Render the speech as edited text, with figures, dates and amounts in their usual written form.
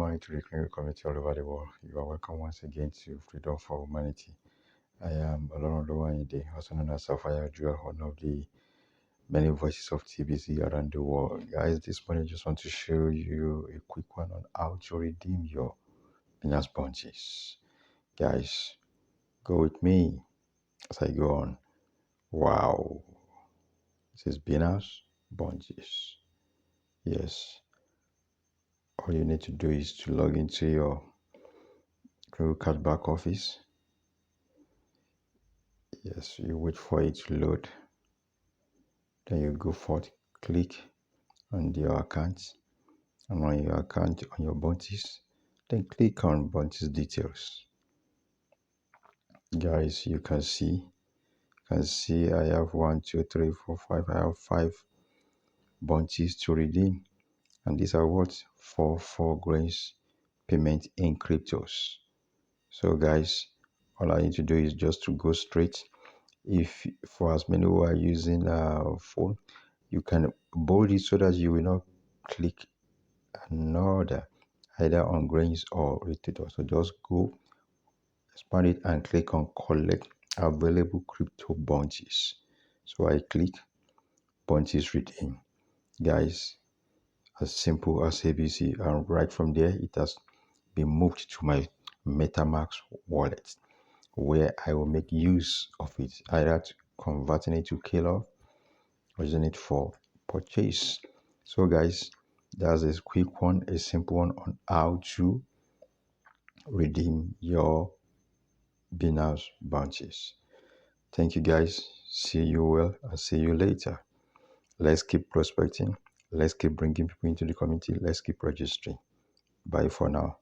morning to the community community all over the world. You are welcome once again to Freedom for Humanity. I am Olorunlowayinde, also known as Sapphire Jewel, one of the many voices of TBC around the world. Guys, this morning I just want to show you a quick one on how to redeem your Binance bunches. Guys, go with me as I go on. Wow, this is Binance bunches. Yes, all you need to do is to log into your Google Card back office. Yes, you wait for it to load. Then you go forth, click on your account, and on your account, on your bounties, then click on bounties details. Guys, you can see I have 1, 2, 3, 4, 5. I have 5 bounties to redeem, and these are what? 4 grains payment in cryptos. So guys, all I need to do is just to go straight. If for as many who are using phone, you can bold it so that you will not click another either on grains or rotator. So just go expand it and click on collect available crypto bounties. So I click bounties redeem. Guys, as simple as ABC, and right from there it has been moved to my MetaMask wallet, where I will make use of it, either converting it to Kilo or using it for purchase. So guys, that's a quick one, a simple one on how to redeem your Binance bunches. Thank you guys. See you well and see you later. Let's keep prospecting. Let's keep bringing people into the community. Let's keep registering. Bye for now.